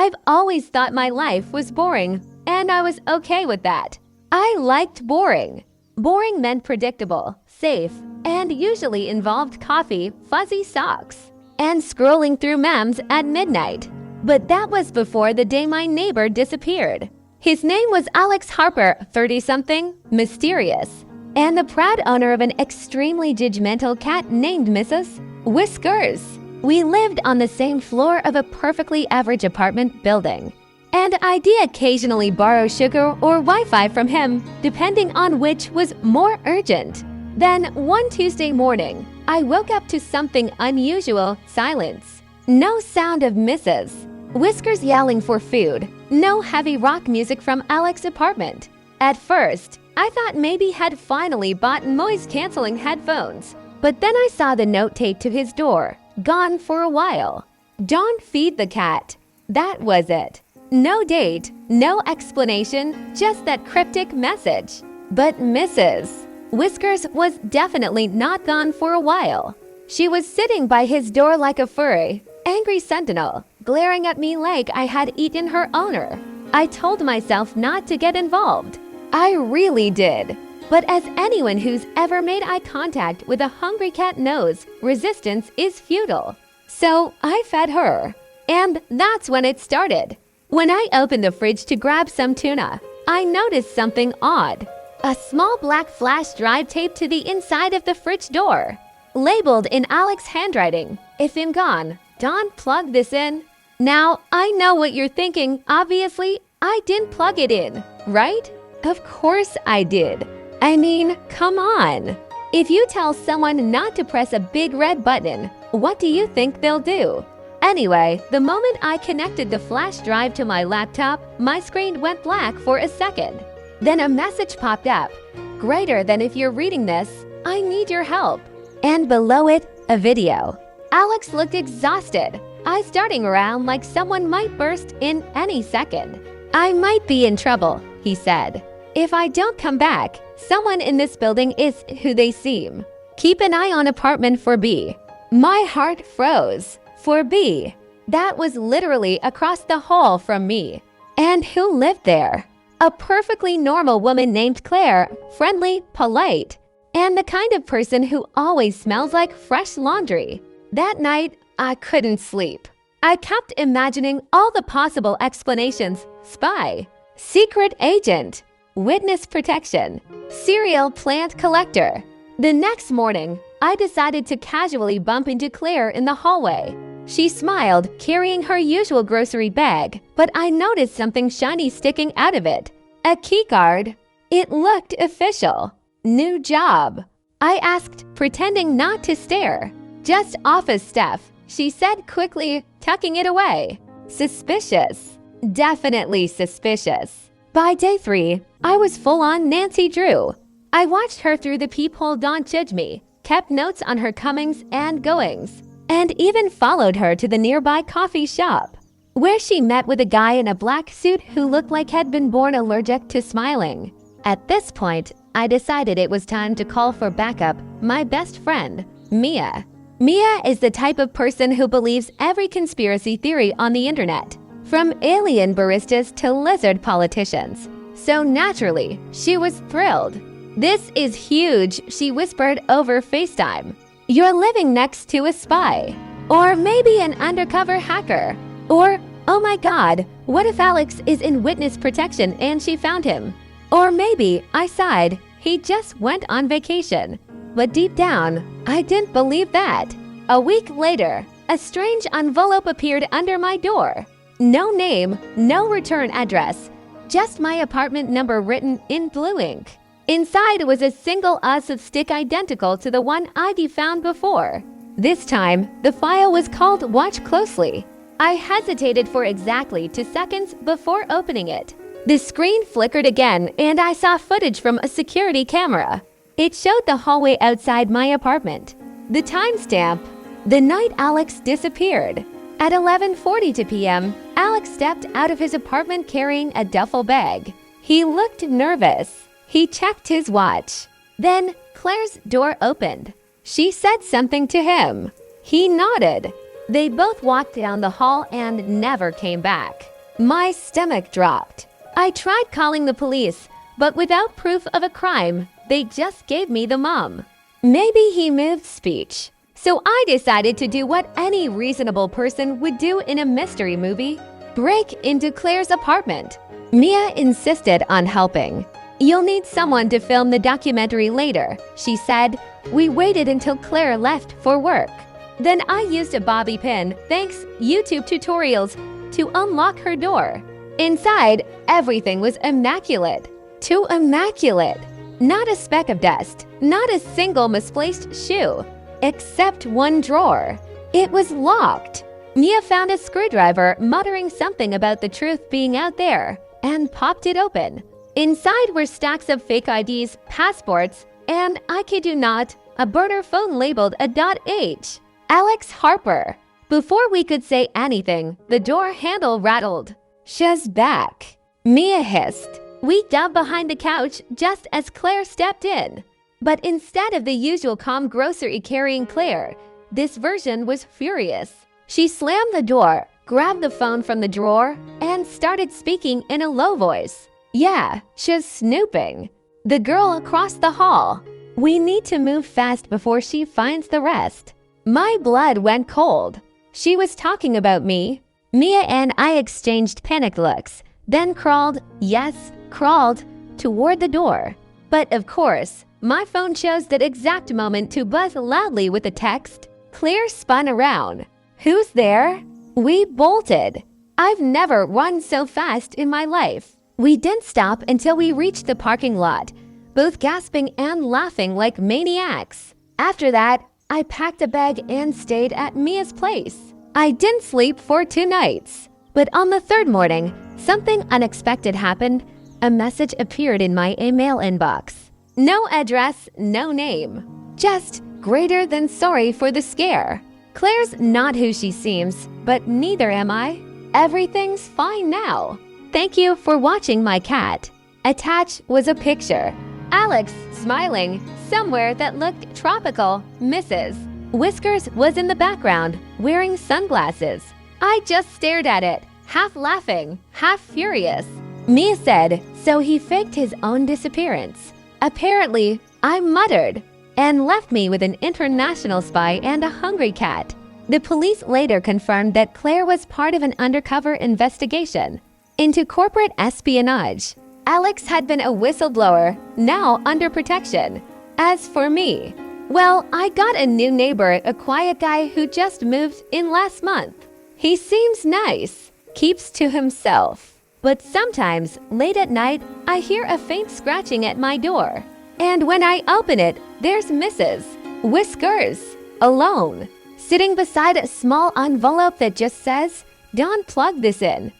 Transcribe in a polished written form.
I've always thought my life was boring, and I was okay with that. I liked boring. Boring meant predictable, safe, and usually involved coffee, fuzzy socks, and scrolling through memes at midnight. But that was before the day my neighbor disappeared. His name was Alex Harper, 30-something, mysterious, and the proud owner of an extremely judgmental cat named Mrs. Whiskers. We lived on the same floor of a perfectly average apartment building, and I did occasionally borrow sugar or Wi-Fi from him, depending on which was more urgent. Then, one Tuesday morning, I woke up to something unusual: silence. No sound of Mrs. Whiskers yelling for food, no heavy rock music from Alex's apartment. At first, I thought maybe he had finally bought noise-canceling headphones, but then I saw the note taped to his door. Gone for a while. Don't feed the cat. That was it. No date, no explanation, just that cryptic message. But Mrs. Whiskers was definitely not gone for a while. She was sitting by his door like a furry, angry sentinel, glaring at me like I had eaten her owner. I told myself not to get involved. I really did. But as anyone who's ever made eye contact with a hungry cat knows, resistance is futile. So I fed her. And that's when it started. When I opened the fridge to grab some tuna, I noticed something odd. A small black flash drive taped to the inside of the fridge door. Labeled in Alex's handwriting, "If I'm gone, don't plug this in." Now, I know what you're thinking. Obviously, I didn't plug it in, right? Of course I did. I mean, come on. If you tell someone not to press a big red button, what do you think they'll do? Anyway, the moment I connected the flash drive to my laptop, my screen went black for a second. Then a message popped up. "Greater than if you're reading this, I need your help." And below it, a video. Alex looked exhausted, eyes darting around like someone might burst in any second. "I might be in trouble," he said. "If I don't come back, someone in this building is who they seem. Keep an eye on apartment 4B. My heart froze. 4B. That was literally across the hall from me. And who lived there? A perfectly normal woman named Claire, friendly, polite, and the kind of person who always smells like fresh laundry. That night, I couldn't sleep. I kept imagining all the possible explanations: spy, secret agent, witness protection, serial plant collector. The next morning, I decided to casually bump into Claire in the hallway. She smiled, carrying her usual grocery bag, but I noticed something shiny sticking out of it. A keycard. It looked official. New job. I asked, pretending not to stare. "Just office stuff," she said quickly, tucking it away. Suspicious. Definitely suspicious. By day 3, I was full-on Nancy Drew. I watched her through the peephole, don't judge me, kept notes on her comings and goings, and even followed her to the nearby coffee shop, where she met with a guy in a black suit who looked like had been born allergic to smiling. At this point, I decided it was time to call for backup my best friend, Mia. Mia is the type of person who believes every conspiracy theory on the internet, from alien baristas to lizard politicians. So naturally, she was thrilled. "This is huge," she whispered over FaceTime. "You're living next to a spy. Or maybe an undercover hacker. Or, oh my God, what if Alex is in witness protection and she found him? Or maybe," I sighed, "he just went on vacation." But deep down, I didn't believe that. A week later, a strange envelope appeared under my door. No name, no return address, just my apartment number written in blue ink. Inside was a single adhesive stick identical to the one I'd found before. This time, the file was called "Watch Closely." I hesitated for exactly 2 seconds before opening it. The screen flickered again, and I saw footage from a security camera. It showed the hallway outside my apartment. The timestamp: the night Alex disappeared. At 11:42 p.m., Alex stepped out of his apartment carrying a duffel bag. He looked nervous. He checked his watch. Then Claire's door opened. She said something to him. He nodded. They both walked down the hall and never came back. My stomach dropped. I tried calling the police, but without proof of a crime, they just gave me the mum. Maybe he moved speech. So I decided to do what any reasonable person would do in a mystery movie: break into Claire's apartment. Mia insisted on helping. "You'll need someone to film the documentary later," she said. We waited until Claire left for work. Then I used a bobby pin, thanks YouTube tutorials, to unlock her door. Inside, everything was immaculate. Too immaculate. Not a speck of dust, not a single misplaced shoe, except one drawer. It was locked. Mia found a screwdriver, muttering something about the truth being out there, and popped it open. Inside were stacks of fake IDs, passports, and, I kid you not, a burner phone labeled a .h. Alex Harper. Before we could say anything, the door handle rattled. "She's back," Mia hissed. We dove behind the couch just as Claire stepped in. But instead of the usual calm grocery-carrying Claire, this version was furious. She slammed the door, grabbed the phone from the drawer, and started speaking in a low voice. "Yeah, she's snooping. The girl across the hall. We need to move fast before she finds the rest." My blood went cold. She was talking about me. Mia and I exchanged panicked looks, then crawled toward the door. But of course, my phone chose that exact moment to buzz loudly with a text. Claire spun around. "Who's there?" We bolted. I've never run so fast in my life. We didn't stop until we reached the parking lot, both gasping and laughing like maniacs. After that, I packed a bag and stayed at Mia's place. I didn't sleep for 2 nights. But on the 3rd morning, something unexpected happened. A message appeared in my email inbox. No address, no name. Just greater than sorry for the scare. Claire's not who she seems, but neither am I. Everything's fine now. Thank you for watching my cat. Attached was a picture. Alex smiling, somewhere that looked tropical, Mrs. Whiskers was in the background, wearing sunglasses. I just stared at it, half laughing, half furious. Mia said, so he faked his own disappearance. Apparently, I muttered, and left me with an international spy and a hungry cat. The police later confirmed that Claire was part of an undercover investigation into corporate espionage. Alex had been a whistleblower, now under protection. As for me, well, I got a new neighbor, a quiet guy who just moved in last month. He seems nice, keeps to himself. But sometimes, late at night, I hear a faint scratching at my door. And when I open it, there's Mrs. Whiskers, alone, sitting beside a small envelope that just says, "Don't plug this in."